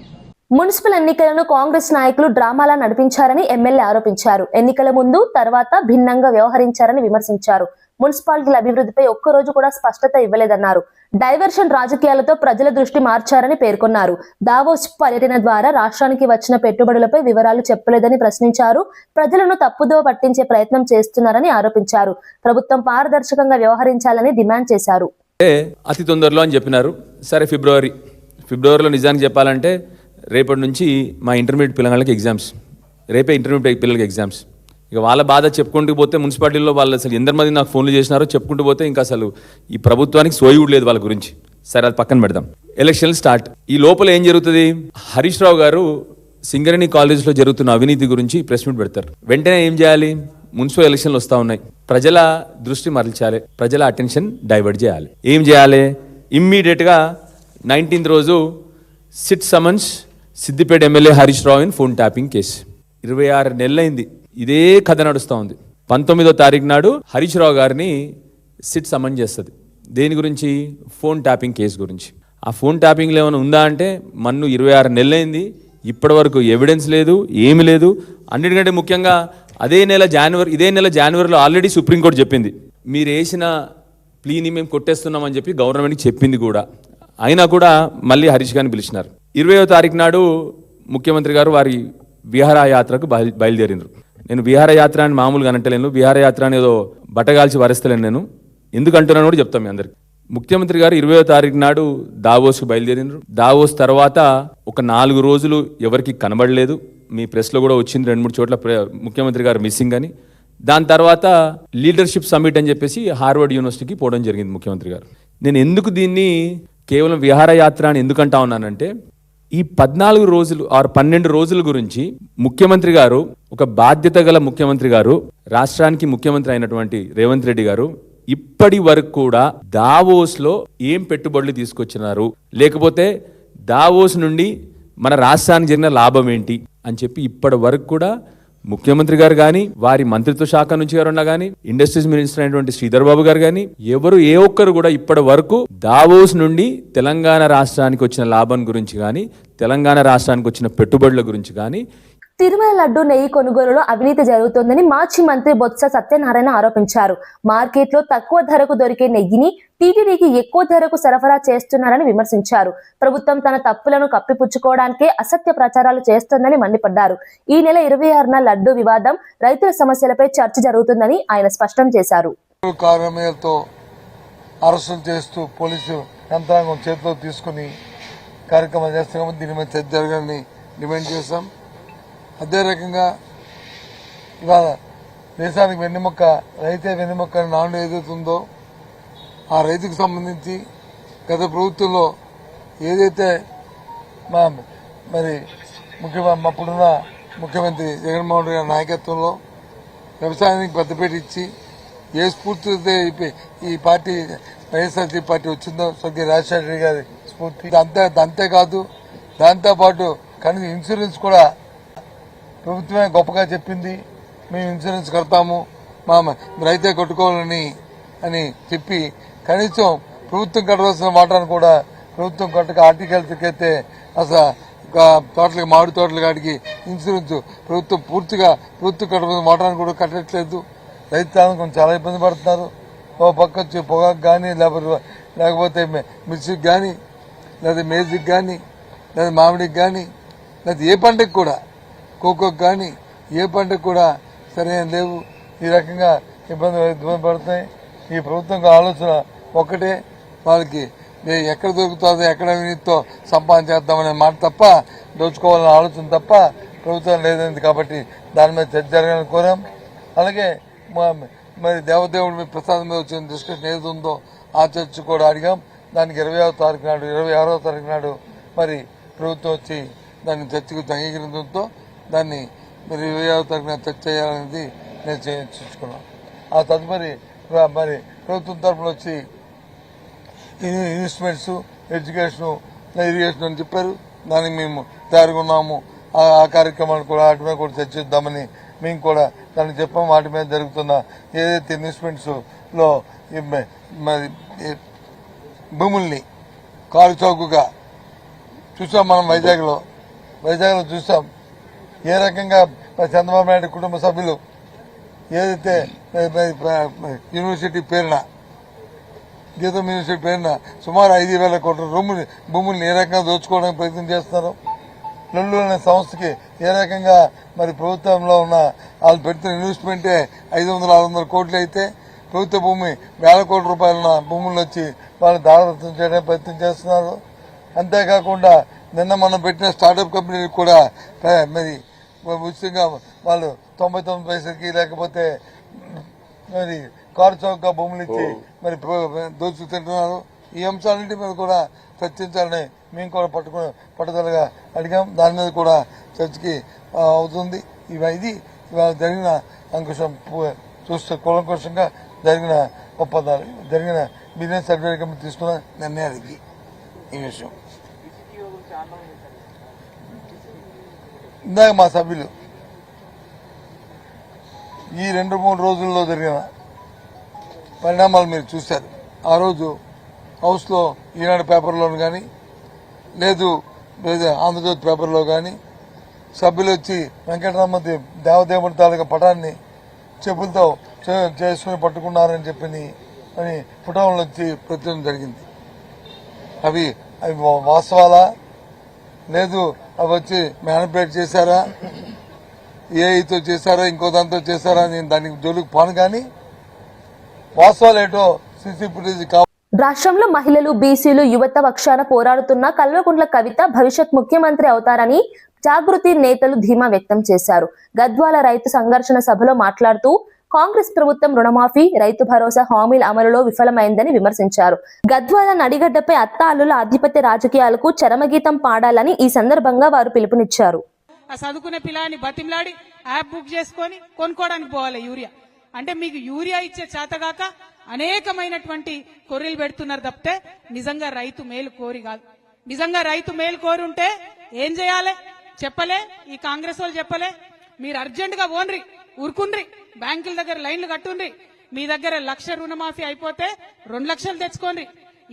మున్సిపల్ ఎన్నికలను కాంగ్రెస్ నాయకులు డ్రామాలా నడిపించారని ఎమ్మెల్యే ఆరోపించారు. ఎన్నికల ముందు, తర్వాత భిన్నంగా వ్యవహరించారని విమర్శించారు. మున్సిపాలిటీల అభివృద్ధిపై ఒక్కరోజు కూడా స్పష్టత ఇవ్వలేదన్నారు. డైవర్షన్ రాజకీయాలతో ప్రజల దృష్టి మార్చారని పేర్కొన్నారు. దావోస్ పర్యటన ద్వారా రాష్ట్రానికి వచ్చిన పెట్టుబడులపై వివరాలు చెప్పలేదని ప్రశ్నించారు. ప్రజలను తప్పుదో పట్టించే ప్రయత్నం చేస్తున్నారని ఆరోపించారు. ప్రభుత్వం పారదర్శకంగా వ్యవహరించాలని డిమాండ్ చేశారు. అతి తొందరలో అని చెప్పినారు. సరే, ఫిబ్రవరిలో నిజానికి చెప్పాలంటే రేపటి నుంచి మా ఇంటర్మీడియట్ పిల్లలకి ఎగ్జామ్స్, రేపే ఇంటర్మీడియట్ పిల్లలకి ఎగ్జామ్స్. ఇక వాళ్ళ బాధ చెప్పుకుంటూ పోతే మున్సిపాలిటీలో వాళ్ళు అసలు ఎంతమంది నాకు ఫోన్లు చేసినారో చెప్పుకుంటూ పోతే ఇంకా అసలు ఈ ప్రభుత్వానికి సోయి కూడా లేదు వాళ్ళ గురించి. సరే, అది పక్కన పెడదాం. ఎలక్షన్లు స్టార్ట్. ఈ లోపల ఏం జరుగుతుంది? హరీష్ రావు గారు సింగరేణి కాలేజ్లో జరుగుతున్న అవినీతి గురించి ప్రెస్ మీట్ పెడతారు. వెంటనే ఏం చేయాలి? మున్సిపల్ ఎలక్షన్లు వస్తూ ఉన్నాయి, ప్రజల దృష్టి మరల్చాలి, ప్రజల అటెన్షన్ డైవర్ట్ చేయాలి. ఏం చేయాలి? ఇమ్మీడియట్గా 19th రోజు SIT summons Siddipet MLA Harish Rao in phone tapping case. 26 నెలలైంది ఇదే కథ నడుస్తూ ఉంది. 19వ తారీఖు నాడు హరీష్ రావు గారిని సిట్ సమన్ చేస్తుంది. దేని గురించి? ఫోన్ ట్యాపింగ్ కేసు గురించి. ఆ ఫోన్ ట్యాపింగ్లో ఏమైనా ఉందా అంటే మన్ను 26 నెలలైంది, ఇప్పటి వరకు ఎవిడెన్స్ లేదు, ఏమి లేదు. అన్నిటికంటే ముఖ్యంగా ఇదే నెల జనవరిలో ఆల్రెడీ సుప్రీంకోర్టు చెప్పింది, మీరు వేసిన ప్లీని మేము కొట్టేస్తున్నామని చెప్పి గవర్నమెంట్కి చెప్పింది కూడా. అయినా కూడా మళ్ళీ హరీష్ గారిని పిలిచినారు. 20వ తారీఖు నాడు ముఖ్యమంత్రి గారు వారి విహారయాత్రకు బయలుదేరినారు. నేను విహారయాత్ర అని మామూలుగా అంటలేను, విహారయాత్ర అని ఏదో బట్టగాల్చి వరేస్తలేను. నేను ఎందుకు అంటున్నాను కూడా చెప్తాను మీ అందరికి. ముఖ్యమంత్రి గారు 20వ తారీఖు నాడు దావోస్కు బయలుదేరినారు. దావోస్ తర్వాత ఒక 4 రోజులు ఎవరికి కనబడలేదు. మీ ప్రెస్లో కూడా వచ్చింది 2-3 చోట్ల ముఖ్యమంత్రి గారు మిస్సింగ్ అని. దాని తర్వాత లీడర్షిప్ సమ్మిట్ అని చెప్పేసి హార్వర్డ్ యూనివర్సిటీకి పోవడం జరిగింది ముఖ్యమంత్రి గారు. నేను ఎందుకు దీన్ని కేవలం విహారయాత్ర అని ఎందుకంటా ఉన్నానంటే, ఈ 14 రోజులు 12 రోజుల గురించి ముఖ్యమంత్రి గారు, ఒక బాధ్యత గల ముఖ్యమంత్రి గారు, రాష్ట్రానికి ముఖ్యమంత్రి అయినటువంటి రేవంత్ రెడ్డి గారు ఇప్పటి వరకు కూడా దావోస్లో ఏం పెట్టుబడులు తీసుకొచ్చినారు, లేకపోతే దావోస్ నుండి మన రాష్ట్రానికి జరిగిన లాభం ఏంటి అని చెప్పి ఇప్పటి వరకు కూడా ముఖ్యమంత్రి గారు కానీ, వారి మంత్రిత్వ శాఖ నుంచి ఎవరన్నా కానీ, ఇండస్ట్రీస్ మినిస్టర్ అయినటువంటి శ్రీధర్ బాబు గారు కానీ, ఎవరు ఏ ఒక్కరు కూడా ఇప్పటి వరకు దావోస్ నుండి తెలంగాణ రాష్ట్రానికి వచ్చిన లాభం గురించి కానీ, తెలంగాణ రాష్ట్రానికి వచ్చిన పెట్టుబడుల గురించి కానీ. తిరుమల లడ్డు నెయ్యి కొనుగోలులో అవినీతి జరుగుతోందని మాజీ మంత్రి బొత్స సత్యనారాయణ ఆరోపించారు. మార్కెట్లో తక్కువ ధరకు దొరికే నెయ్యిని టీటీడీకి ఎక్కువ ధరకు సరఫరా చేస్తున్నారని విమర్శించారు. ప్రభుత్వం తన తప్పులను కప్పిపుచ్చుకోవడానికే అసత్య ప్రచారాలు చేస్తోందని మండిపడ్డారు. ఈ నెల 26న లడ్డు వివాదం, రైతుల సమస్యలపై చర్చ జరుగుతుందని ఆయన స్పష్టం చేశారు. కారణాలతో అరెస్టులు చేస్తూ పోలీసు యంత్రాంగం చేతిలో తీసుకుని కార్యక్రమం చేస్తాం. దీని మీద చర్చ జరగాలని డిమాండ్ చేశాం. అదే రకంగా ఇవాళ దేశానికి వెన్నెముక్క, రైతే వెన్నెముక్క అని నాడు ఏదైతుందో ఆ రైతుకు సంబంధించి గత ప్రభుత్వంలో ఏదైతే మరి అప్పుడున్న ముఖ్యమంత్రి జగన్మోహన్ రెడ్డి గారి నాయకత్వంలో వ్యవసాయానికి పెద్దపీట ఇచ్చి ఏ స్ఫూర్తితో ఈ పార్టీ వైఎస్ఆర్సీ పార్టీ వచ్చిందో స్వర్గీయ రాజశేఖర రెడ్డి గారి స్ఫూర్తి అంతేకాదు, దాంతోపాటు కనీసం ఇన్సూరెన్స్ కూడా ప్రభుత్వమే గొప్పగా చెప్పింది. మేము ఇన్సూరెన్స్ కడతాము, మా రైతే కట్టుకోవాలని అని చెప్పి కనీసం ప్రభుత్వం కట్టవలసిన వాటాను కూడా ప్రభుత్వం కట్టక హార్టికల్చర్కి అయితే అసలు తోటలకి మామిడి తోటల కాడికి ఇన్సూరెన్స్ ప్రభుత్వం కట్టవలసిన వాటాను కూడా కట్టట్లేదు. రైతాంగం కొంచెం చాలా ఇబ్బంది పడుతున్నారు. ఓ పక్క వచ్చి పొగాకు కానీ లేకపోతే మిర్చికి కానీ లేదా మేజికి కానీ లేదా మామిడికి కానీ లేదా ఏ పంటకు కూడా కోకోకి కానీ ఏ పంటకు కూడా సరైన లేవు. ఈ రకంగా ఇబ్బంది పడుతున్నాయి. ఈ ప్రభుత్వం ఆలోచన ఒక్కటే, వాళ్ళకి ఎక్కడ దొరుకుతుందో ఎక్కడ అవినీతితో సంపాదన చేద్దామనే మాట తప్ప, దోచుకోవాలనే ఆలోచన తప్ప ప్రభుత్వం లేదండి. కాబట్టి దాని మీద చర్చ జరగాలని కోరాం. అలాగే మరి దేవదేవుడి మీద ప్రసాదం మీద వచ్చిన డిస్కషన్ ఏది ఉందో ఆ చర్చ కూడా అడిగాం. దానికి 26వ తారీఖు నాడు మరి ప్రభుత్వం వచ్చి దాన్ని చర్చకు అంగీకరించడంతో దాన్ని మరి 26వ తారీఖున చర్చ చేయాలనేది నేను చర్చించుకున్నాం. ఆ తదుపరి మరి ప్రభుత్వం తరఫున వచ్చి ఇన్వెస్ట్మెంట్స్, ఎడ్యుకేషన్, ఇరిగేషన్ అని చెప్పారు. దానికి మేము తయారుగా ఉన్నాము. ఆ కార్యక్రమాలు కూడా వాటి మీద కూడా చర్చిద్దామని మేము కూడా దాన్ని చెప్పాము. వాటి మీద జరుగుతున్న ఏదైతే ఇన్వెస్ట్మెంట్స్ లో మరి భూముల్ని కారు చౌకగా చూసాం. మనం వైజాగ్ లో చూసాం ఏ రకంగా చంద్రబాబు నాయుడు కుటుంబ సభ్యులు ఏదైతే యూనివర్సిటీ పేరున గీతం యూనివర్సిటీ పేరున సుమారు 5,000 కోట్ల భూముల్ని ఏ రకంగా దోచుకోవడానికి ప్రయత్నం చేస్తున్నారు. లొల్లు అనే సంస్థకి ఏ రకంగా మరి ప్రభుత్వంలో ఉన్న వాళ్ళు పెడుతున్న ఇన్వెస్ట్మెంటే 500-600 కోట్లు అయితే ప్రభుత్వ భూమి 1,000 కోట్ల రూపాయల భూములు వచ్చి వాళ్ళు దారదత్తం చేయడానికి ప్రయత్నం చేస్తున్నారు. అంతేకాకుండా నిన్న మనం పెట్టిన స్టార్టప్ కంపెనీలకు కూడా మరి ఉచితంగా వాళ్ళు 99 పైసలకి లేకపోతే మరి కారు చౌకగా భూములు ఇచ్చి మరి దోచుకు తింటున్నారు. ఈ అంశాలన్నింటి మీద కూడా చర్చించాలని మేము కూడా పట్టుదలగా అడిగాం. దాని మీద కూడా చర్చకి అవుతుంది. ఇది ఇవాళ జరిగిన అంకుశం చూస్తే కూలంకషంగా జరిగిన ఒప్పందాలు, జరిగిన బిజినెస్ అడ్వైజరీ కమిటీ తీసుకున్న నిర్ణయానికి ఈ విషయం. ఇందాక మా సభ్యులు ఈ 2-3 రోజుల్లో జరిగిన పరిణామాలు మీరు చూశారు. ఆ రోజు హౌస్లో ఈనాడు పేపర్లోను కానీ లేదు ఆంధ్రజ్యోతి పేపర్లో కానీ సభ్యులు వచ్చి వెంకటరామూర్తి దేవదేవుడి తాలూకా పటాన్ని చెప్పులతో చేసుకుని పట్టుకున్నారని చెప్పి అని పుటంలో వచ్చి ప్రచురణ జరిగింది. అవి వాస్తవాలా లేదు అవి వచ్చి మ్యానిపులేట్ చేశారా, ఏఐతో చేశారా, ఇంకో దాంతో చేశారా, నేను దానికి జోలికి పోను. కానీ వాస్తవాలు ఏటో సీసీ ఫుటేజ్ రాష్ట్రంలో మహిళలు, బీసీలు, యువత పక్షాన పోరాడుతున్న కల్వకుంట్ల కవిత భవిష్యత్ ముఖ్యమంత్రి అవుతారని జాగృతి నేతలు ధీమా వ్యక్తం చేశారు. గద్వాల రైతు సంఘర్షణ సభలో మాట్లాడుతూ కాంగ్రెస్ ప్రభుత్వం రుణమాఫీ, రైతు భరోసా హామీల అమలులో విఫలమైందని విమర్శించారు. గద్వాల నడిగడ్డపై అత్త అల్లుల ఆధిపత్య రాజకీయాలకు చరమగీతం పాడాలని ఈ సందర్భంగా వారు పిలుపునిచ్చారు. చదువుకునే పిల్లాన్ని బతిమలాడి యాప్ బుక్ చేసుకొని కొనుక్కోవడానికి పోవాలి యూరియా అంటే మీకు యూరియా ఇచ్చే చేతగాక అనేకమైనటువంటి కొర్రీలు పెడుతున్నారు తప్పితే నిజంగా రైతు మేలు కోరి కాదు. నిజంగా రైతు మేలు కోరి ఉంటే ఏం చేయాలి చెప్పలే, ఈ కాంగ్రెస్ వాళ్ళు చెప్పలే. మీరు అర్జెంట్ గా ఓన్రి ఊరుకుండ్రి, బ్యాంకుల దగ్గర లైన్లు కట్టుండ్రి. మీ దగ్గర 1,00,000 రుణమాఫీ అయిపోతే 2 లక్షలు తెచ్చుకోండి.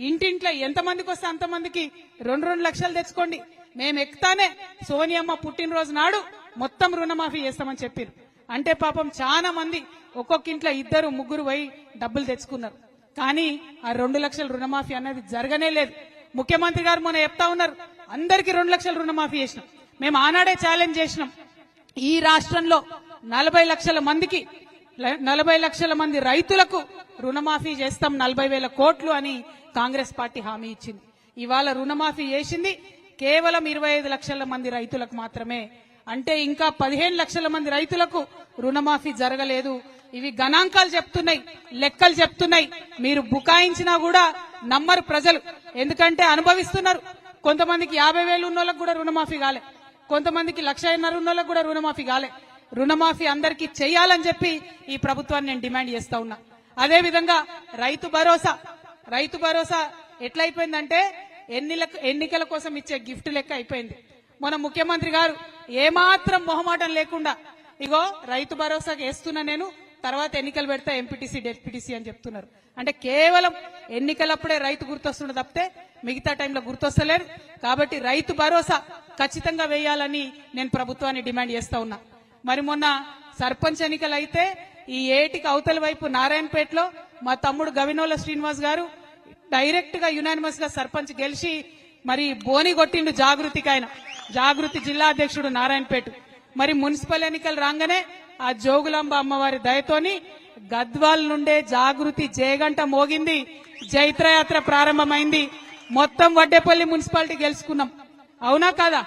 ఇంటింట్లో ఎంతమందికి వస్తే అంతమందికి 2 లక్షలు తెచ్చుకోండి. మేము ఎక్కుతానే సోనియమ్మ పుట్టినరోజు నాడు మొత్తం రుణమాఫీ చేస్తామని చెప్పారు. అంటే పాపం చాలా మంది ఒక్కొక్క ఇంట్లో 2-3 పోయి డబ్బులు తెచ్చుకున్నారు. కానీ ఆ 2 లక్షల రుణమాఫీ అనేది జరగనే లేదు. ముఖ్యమంత్రి గారు మొన్న చెప్తా ఉన్నారు అందరికీ 2 లక్షల రుణమాఫీ చేసినాం. మేము ఆనాడే ఛాలెంజ్ చేసినాం, ఈ రాష్ట్రంలో 40 లక్షల మందికి 40 లక్షల మంది రైతులకు రుణమాఫీ చేస్తాం 40,000 కోట్లు అని కాంగ్రెస్ పార్టీ హామీ ఇచ్చింది. ఇవాళ రుణమాఫీ చేసింది కేవలం 25 లక్షల మంది రైతులకు మాత్రమే. అంటే ఇంకా 15 లక్షల మంది రైతులకు రుణమాఫీ జరగలేదు. ఇవి గణాంకాలు చెప్తున్నాయి, లెక్కలు చెప్తున్నాయి. మీరు బుకాయించినా కూడా నమ్మరు ప్రజలు, ఎందుకంటే అనుభవిస్తున్నారు. కొంతమందికి 50,000 ఉన్న వాళ్ళకి కూడా రుణమాఫీ కాలే, కొంతమందికి 1,50,000 ఉన్న వాళ్ళకి కూడా రుణమాఫీ కాలే. రుణమాఫీ అందరికీ చేయాలని చెప్పి ఈ ప్రభుత్వాన్ని నేను డిమాండ్ చేస్తా ఉన్నా. అదే విధంగా రైతు భరోసా ఎట్లయిపోయిందంటే ఎన్నికల కోసం ఇచ్చే గిఫ్ట్ లెక్క అయిపోయింది. మన ముఖ్యమంత్రి గారు ఏమాత్రం మొహమాటం లేకుండా ఇగో రైతు భరోసాకి వేస్తున్నా నేను, తర్వాత ఎన్నికలు పెడతా ఎంపీటీసీ డెప్యూటీసీ అని చెప్తున్నారు. అంటే కేవలం ఎన్నికలప్పుడే రైతు గుర్తొస్తుండ తప్పితే మిగతా టైంలో గుర్తొస్తలేరు. కాబట్టి రైతు భరోసా ఖచ్చితంగా వేయాలని నేను ప్రభుత్వాన్ని డిమాండ్ చేస్తా ఉన్నా. మరి మొన్న సర్పంచ్ ఎన్నికలు అయితే ఈ ఏటికి అవతల వైపు నారాయణపేటలో మా తమ్ముడు గవినోల శ్రీనివాస్ గారు డైరెక్ట్ గా యునానిమస్ గా సర్పంచ్ గెలిచి మరి బోని కొట్టిండు జాగృతికి. ఆయన జాగృతి జిల్లా అధ్యక్షుడు నారాయణపేట. మరి మున్సిపల్ ఎన్నికలు రాగానే ఆ జోగులాంబ అమ్మవారి దయతోని గద్వాల్ నుండే జాగృతి జయగంట మోగింది, జైత్రయాత్ర ప్రారంభమైంది. మొత్తం వడ్డేపల్లి మున్సిపాలిటీ గెలుచుకున్నాం. అవునా కాదా?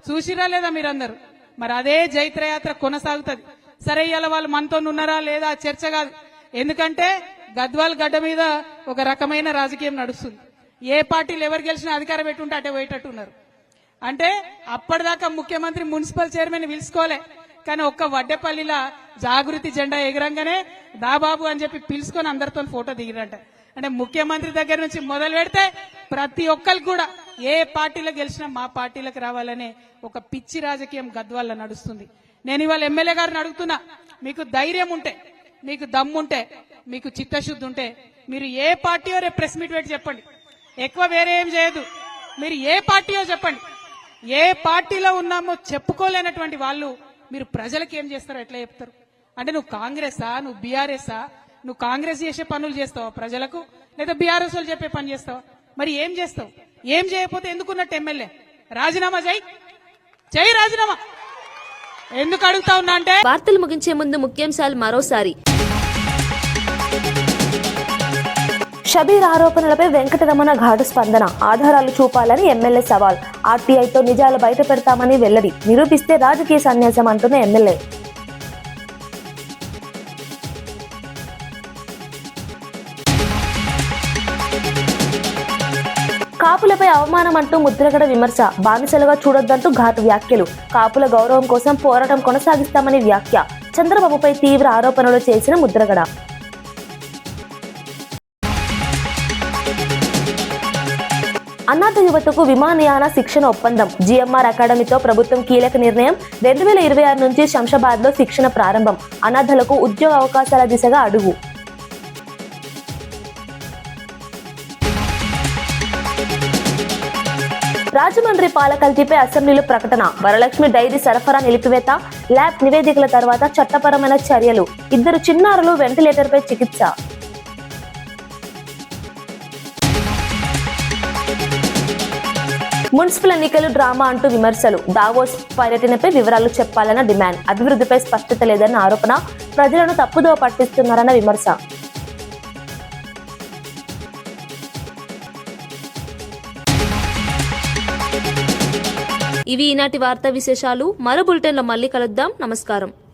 చూసిరా లేదా మీరందరూ? మరి అదే జైత్రయాత్ర కొనసాగుతుంది. సరే ఇవాళ వాళ్ళు మనతో ఉన్నారా లేదా చర్చ కాదు, ఎందుకంటే గద్వాల్ గడ్డ మీద ఒక రకమైన రాజకీయం నడుస్తుంది. ఏ పార్టీలు ఎవరు గెలిచినా అధికారం పెట్టుంటే అటే పోయేటట్టున్నారు. అంటే అప్పటిదాకా ముఖ్యమంత్రి మున్సిపల్ చైర్మన్ పిలుచుకోలే, కానీ ఒక్క వడ్డేపల్లిలా జాగృతి జెండా ఎగరంగానే దాబాబు అని చెప్పి పిలుచుకొని అందరితో ఫోటో దిగిరంట. అంటే ముఖ్యమంత్రి దగ్గర నుంచి మొదలు పెడితే ప్రతి ఒక్కరికి కూడా ఏ పార్టీలో గెలిచినా మా పార్టీలకు రావాలనే ఒక పిచ్చి రాజకీయం గద్వాల్లో నడుస్తుంది. నేను ఇవాళ ఎమ్మెల్యే గారిని అడుగుతున్నా, మీకు ధైర్యం ఉంటే, మీకు దమ్ముంటే, మీకు చిత్తశుద్ధి ఉంటే మీరు ఏ పార్టీయో రేపు ప్రెస్ మీట్ పెట్టి చెప్పండి. ఎక్కువ వేరే ఏం చేయదు, మీరు ఏ పార్టీయో చెప్పండి. ఏ పార్టీలో ఉన్నామో చెప్పుకోలేనటువంటి వాళ్ళు మీరు ప్రజలకు ఏం చేస్తారో ఎట్లా చెప్తారు? అంటే నువ్వు కాంగ్రెసా, నువ్వు బీఆర్ఎస్ఆ? నువ్వు కాంగ్రెస్ చేసే పనులు చేస్తావా ప్రజలకు, లేదా బీఆర్ఎస్ వాళ్ళు చెప్పే పని చేస్తావా? మరి ఏం చేస్తావు? ఏం చేయకపోతే ఎందుకున్నట్టు ఎమ్మెల్యే? రాజీనామా చేయి రాజీనామా. ఎందుకు అడుగుతా ఉన్నా అంటే, వార్తలు ముగించే ముందు ముఖ్యాంశాలు మరోసారి. షబీర్ ఆరోపణలపై వెంకటరమణ ఘాటు స్పందన, ఆధారాలు చూపాలని ఎమ్మెల్యే సవాల్, ఆర్టీఐతో నిజాలు బయట పెడతామని వెల్లడి, నిరూపిస్తే రాజకీయ సన్యాసం అంటున్న ఎమ్మెల్యే. కాపులపై అవమానం అంటూ ముద్రగడ విమర్శ, బానిసలుగా చూడొద్దంటూ ఘాటు వ్యాఖ్యలు, కాపుల గౌరవం కోసం పోరాటం కొనసాగిస్తామని వ్యాఖ్య, చంద్రబాబుపై తీవ్ర ఆరోపణలు చేసిన ముద్రగడ. అనాథ యువతకు విమానయాన శిక్షణ ఒప్పందం, జిఎంఆర్ అకాడమీతో ప్రభుత్వం కీలక నిర్ణయం, 2026 నుంచి శంషాబాద్ లో శిక్షణ ప్రారంభం, అనాథలకు ఉద్యోగ అవకాశాల దిశగా అడుగు. రాజమండ్రి పాల కల్తీపై అసెంబ్లీలో ప్రకటన, వరలక్ష్మి డైరీ సరఫరా నిలిపివేత, ల్యాబ్ నివేదికల తర్వాత చట్టపరమైన చర్యలు, 2 చిన్నారులు వెంటిలేటర్పై చికిత్స. మున్సిపల్ ఎన్నికలు డ్రామా అంటూ విమర్శలు, దావోస్ పర్యటనపై వివరాలు చెప్పాలన్న డిమాండ్, అభివృద్ధిపై స్పష్టత లేదన్న ఆరోపణ, ప్రజలను తప్పుదోవ పట్టిస్తున్నారన్న విమర్శ. ఇవి ఈనాటి వార్తా విశేషాలు. మరో బులెటిన్లో మళ్ళీ కలుద్దాం. నమస్కారం.